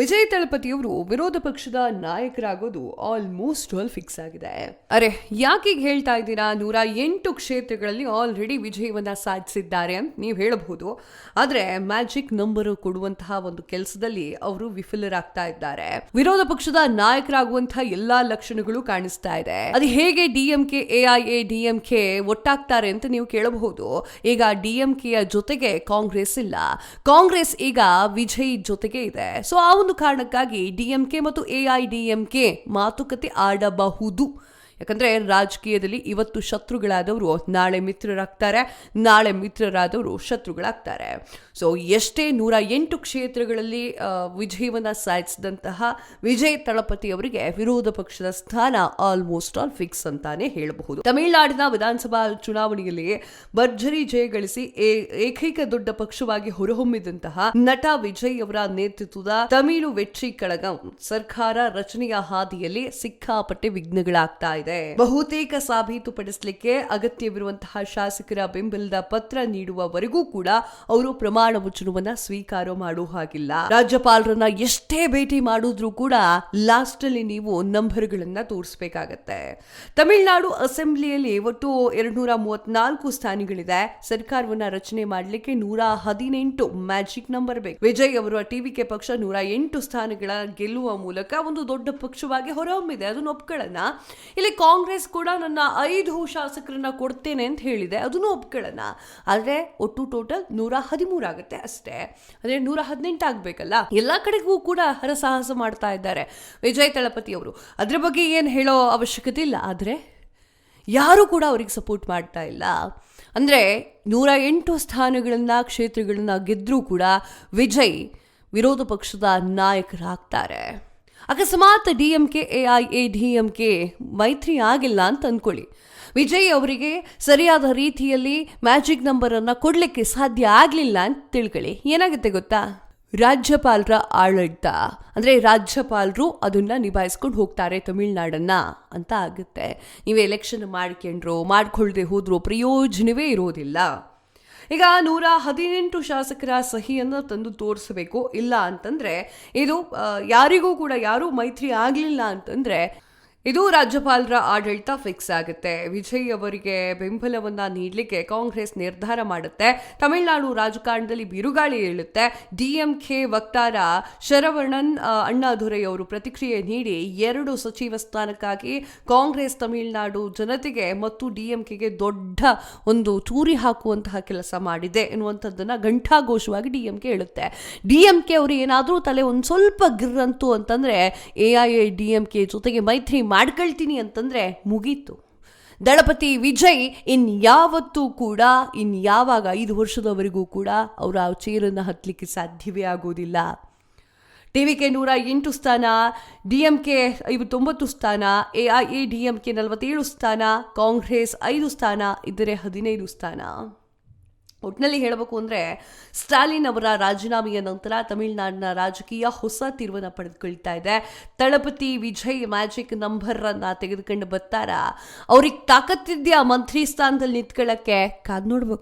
ವಿಜಯ್ ತಳಪತಿಯವರು ವಿರೋಧ ಪಕ್ಷದ ನಾಯಕರಾಗೋದು almost all fix ಆಗಿದೆ. ಅರೆ ಯಾಕೆ ಹೇಳ್ತಾ ಇದ್ದೀರಾ, 108 ಕ್ಷೇತ್ರಗಳಲ್ಲಿ ಆಲ್ರೆಡಿ ವಿಜಯವನ್ನ ಸಾಧಿಸಿದ್ದಾರೆ ಅಂತ ನೀವು ಹೇಳಬಹುದು. ಆದ್ರೆ ಮ್ಯಾಜಿಕ್ ನಂಬರ್ ಕೊಡುವಂತಹ ಒಂದು ಕೆಲಸದಲ್ಲಿ ಅವರು ವಿಫಲರಾಗ್ತಾ ಇದ್ದಾರೆ. ವಿರೋಧ ಪಕ್ಷದ ನಾಯಕರಾಗುವಂತಹ ಎಲ್ಲಾ ಲಕ್ಷಣಗಳು ಕಾಣಿಸ್ತಾ ಇದೆ. ಅದು ಹೇಗೆ ಡಿಎಂಕೆ ಎಐಎಡಿಎಂಕೆ ಒಟ್ಟಾಗ್ತಾರೆ ಅಂತ ನೀವು ಕೇಳಬಹುದು. ಈಗ ಡಿಎಂಕೆಯ ಜೊತೆಗೆ ಕಾಂಗ್ರೆಸ್ ಇಲ್ಲ, ಕಾಂಗ್ರೆಸ್ ಈಗ ವಿಜಯ್ ಜೊತೆಗೆ ಇದೆ. ಸೊ ಆ ಒಂದು ಕಾರಣಕ್ಕಾಗಿ ಡಿಎಂಕೆ ಮತ್ತು ಎಐಡಿಎಂಕೆ ಮಾತುಕತೆ ಆಡಬಹುದು. ಯಾಕಂದ್ರೆ ರಾಜಕೀಯದಲ್ಲಿ ಇವತ್ತು ಶತ್ರುಗಳಾದವರು ನಾಳೆ ಮಿತ್ರರಾಗ್ತಾರೆ, ನಾಳೆ ಮಿತ್ರರಾದವರು ಶತ್ರುಗಳಾಗ್ತಾರೆ. ಸೊ ಎಷ್ಟೇ 108 ಕ್ಷೇತ್ರಗಳಲ್ಲಿ ವಿಜಯವನ್ನ ಸಾಧಿಸಿದಂತಹ ವಿಜಯ್ ತಳಪತಿ ಅವರಿಗೆ ವಿರೋಧ ಪಕ್ಷದ ಸ್ಥಾನ ಆಲ್ಮೋಸ್ಟ್ ಆಲ್ ಫಿಕ್ಸ್ ಅಂತಾನೆ ಹೇಳಬಹುದು. ತಮಿಳುನಾಡಿನ ವಿಧಾನಸಭಾ ಚುನಾವಣೆಯಲ್ಲಿ ಭರ್ಜರಿ ಜಯ ಗಳಿಸಿ ಏಕೈಕ ದೊಡ್ಡ ಪಕ್ಷವಾಗಿ ಹೊರಹೊಮ್ಮಿದಂತಹ ನಟ ವಿಜಯ್ ಅವರ ನೇತೃತ್ವದ ತಮಿಳು ವೆಟ್ರಿ ಕಳಗಂ ಸರ್ಕಾರ ರಚನೆಯ ಹಾದಿಯಲ್ಲಿ ಸಿಕ್ಕಾಪಟ್ಟೆ ವಿಘ್ನಗಳಾಗ್ತಾ ಇದೆ. ಬಹುತೇಕ ಸಾಬೀತುಪಡಿಸಲಿಕ್ಕೆ ಅಗತ್ಯವಿರುವಂತಹ ಶಾಸಕರ ಬೆಂಬಲದ ಪತ್ರ ನೀಡುವವರೆಗೂ ಕೂಡ ಅವರು ಪ್ರಮಾಣ ವಚನವನ್ನ ಸ್ವೀಕಾರ ಮಾಡುವ ಹಾಗಿಲ್ಲ. ರಾಜ್ಯಪಾಲರನ್ನ ಎಷ್ಟೇ ಭೇಟಿ ಮಾಡಿದ್ರೂ ಕೂಡ ಲಾಸ್ಟ್ ಅಲ್ಲಿ ನೀವು ನಂಬರ್ಗಳನ್ನ ತೋರಿಸಬೇಕಾಗತ್ತೆ. ತಮಿಳುನಾಡು ಅಸೆಂಬ್ಲಿಯಲ್ಲಿ ಒಟ್ಟು 234 ಸ್ಥಾನಗಳಿದೆ. ಸರ್ಕಾರವನ್ನ ರಚನೆ ಮಾಡಲಿಕ್ಕೆ 118 ಮ್ಯಾಜಿಕ್ ನಂಬರ್ ಬೇಕು. ವಿಜಯ್ ಅವರ ಟಿವಿಕೆ ಪಕ್ಷ 108 ಸ್ಥಾನಗಳ ಗೆಲ್ಲುವ ಮೂಲಕ ಒಂದು ದೊಡ್ಡ ಪಕ್ಷವಾಗಿ ಹೊರಹೊಮ್ಮಿದೆ, ಅದನ್ನು ಒಪ್ಕೊಳ್ಳೋಣ. ಇಲ್ಲಿ ಕಾಂಗ್ರೆಸ್ ಕೂಡ ನನ್ನ 5 ಶಾಸಕರನ್ನ ಕೊಡ್ತೇನೆ ಅಂತ ಹೇಳಿದೆ, ಅದನ್ನು ಒಪ್ಕೊಳ್ಳೋಣ. ಆದ್ರೆ ಒಟ್ಟು ಟೋಟಲ್ 113 ಆಗುತ್ತೆ ಅಷ್ಟೇ. ಅಂದ್ರೆ 118 ಆಗ್ಬೇಕಲ್ಲ. ಎಲ್ಲಾ ಕಡೆಗೂ ಕೂಡ ಹರಸಾಹಸ ಮಾಡ್ತಾ ಇದ್ದಾರೆ ವಿಜಯ್ ತಳಪತಿ ಅವರು. ಅದ್ರ ಬಗ್ಗೆ ಏನ್ ಹೇಳೋ ಅವಶ್ಯಕತೆ ಇಲ್ಲ. ಆದ್ರೆ ಯಾರು ಕೂಡ ಅವ್ರಿಗೆ ಸಪೋರ್ಟ್ ಮಾಡ್ತಾ ಇಲ್ಲ. ಅಂದ್ರೆ 108 ಸ್ಥಾನಗಳನ್ನ ಕ್ಷೇತ್ರಗಳನ್ನ ಗೆದ್ರೂ ಕೂಡ ವಿಜಯ್ ವಿರೋಧ ಪಕ್ಷದ ನಾಯಕರಾಗ್ತಾರೆ. ಅಕಸ್ಮಾತ್ ಡಿಎಂಕೆ ಎಐಎಡಿಎಂಕೆ ಮೈತ್ರಿ ಆಗಿಲ್ಲ ಅಂತ ಅಂದ್ಕೊಳ್ಳಿ, ವಿಜಯ್ ಅವರಿಗೆ ಸರಿಯಾದ ರೀತಿಯಲ್ಲಿ ಮ್ಯಾಜಿಕ್ ನಂಬರ್ ಅನ್ನ ಕೊಡ್ಲಿಕ್ಕೆ ಸಾಧ್ಯ ಆಗ್ಲಿಲ್ಲ ಅಂತ ತಿಳ್ಕೊಳ್ಳಿ, ಏನಾಗುತ್ತೆ ಗೊತ್ತಾ? ರಾಜ್ಯಪಾಲರ ಆಡಳಿತ ಅಂದ್ರೆ ರಾಜ್ಯಪಾಲರು ಅದನ್ನ ನಿಭಾಯಿಸ್ಕೊಂಡು ಹೋಗ್ತಾರೆ ತಮಿಳುನಾಡನ್ನ ಅಂತ ಆಗುತ್ತೆ. ನೀವು ಎಲೆಕ್ಷನ್ ಮಾಡ್ಕೊಳ್ದೆ ಹೋದ್ರೂ ಪ್ರಯೋಜನವೇ ಇರೋದಿಲ್ಲ. ಈಗ 118 ಶಾಸಕರ ಸಹಿಯನ್ನು ತಂದು ತೋರಿಸಬೇಕು. ಇಲ್ಲ ಅಂತಂದ್ರೆ ಇದು ಯಾರಿಗೂ ಕೂಡ ಯಾರೂ ಮೈತ್ರಿ ಆಗಲಿಲ್ಲ ಅಂತಂದ್ರೆ ಇದು ರಾಜ್ಯಪಾಲರ ಆಡಳಿತ ಫಿಕ್ಸ್ ಆಗುತ್ತೆ. ವಿಜಯ್ ಅವರಿಗೆ ಬೆಂಬಲವನ್ನ ನೀಡಲಿಕ್ಕೆ ಕಾಂಗ್ರೆಸ್ ನಿರ್ಧಾರ ಮಾಡುತ್ತೆ. ತಮಿಳುನಾಡು ರಾಜಕಾರಣದಲ್ಲಿ ಬಿರುಗಾಳಿ ಏಳುತ್ತೆ. ಡಿಎಂಕೆ ವಕ್ತಾರ ಶರವಣನ್ ಅಣ್ಣಾದುರೈ ಅವರು ಪ್ರತಿಕ್ರಿಯೆ ನೀಡಿ 2 ಸಚಿವ ಸ್ಥಾನಕ್ಕಾಗಿ ಕಾಂಗ್ರೆಸ್ ತಮಿಳುನಾಡು ಜನತೆಗೆ ಮತ್ತು ಡಿಎಂಕೆಗೆ ದೊಡ್ಡ ಒಂದು ಚೂರಿ ಹಾಕುವಂತಹ ಕೆಲಸ ಮಾಡಿದೆ ಎನ್ನುವಂಥದ್ದನ್ನ ಘಂಟಾಘೋಷವಾಗಿ ಡಿಎಂಕೆ ಹೇಳುತ್ತೆ. ಡಿಎಂಕೆ ಅವರು ಏನಾದರೂ ತಲೆ ಒಂದು ಸ್ವಲ್ಪ ಗಿರ್ರಂತು ಅಂತಂದ್ರೆ ಎಐಎಡಿಎಂಕೆ ಜೊತೆಗೆ ಮೈತ್ರಿ ಮಾಡ್ಕೊಳ್ತೀನಿ ಅಂತಂದ್ರೆ ಮುಗೀತು. ದಳಪತಿ ವಿಜಯ್ ಇನ್ಯಾವತ್ತೂ ಕೂಡ ಇನ್ಯಾವಾಗ 5 ವರ್ಷದವರೆಗೂ ಕೂಡ ಅವರ ಚೇರನ್ನು ಹತ್ತಲಿಕ್ಕೆ ಸಾಧ್ಯವೇ ಆಗೋದಿಲ್ಲ. ಟಿವಿಕೆ 108 ಸ್ಥಾನ, ಡಿಎಂಕೆ 59 ಸ್ಥಾನ, ಎಐಎಡಿಎಂಕೆ 47 ಸ್ಥಾನ, ಕಾಂಗ್ರೆಸ್ 5 ಸ್ಥಾನ, ಇದ್ದರೆ 15 ಸ್ಥಾನ. ಒಟ್ಟಿನಲ್ಲಿ ಹೇಳಬೇಕು ಅಂದರೆ ಸ್ಟಾಲಿನ್ ಅವರ ರಾಜೀನಾಮೆಯ ನಂತರ ತಮಿಳುನಾಡಿನ ರಾಜಕೀಯ ಹೊಸ ತಿರುವನ್ನು ಪಡೆದುಕೊಳ್ತಾ ಇದೆ. ತಳಪತಿ ವಿಜಯ್ ಮ್ಯಾಜಿಕ್ ನಂಬರನ್ನು ತೆಗೆದುಕೊಂಡು ಬರ್ತಾರ, ಅವ್ರಿಗೆ ತಾಕತ್ತಿದ್ಯಾ ಮಂತ್ರಿ ಸ್ಥಾನದಲ್ಲಿ ನಿಂತ್ಕೊಳ್ಳೋಕ್ಕೆ? ಕಾದ್ ನೋಡ್ಬೇಕು.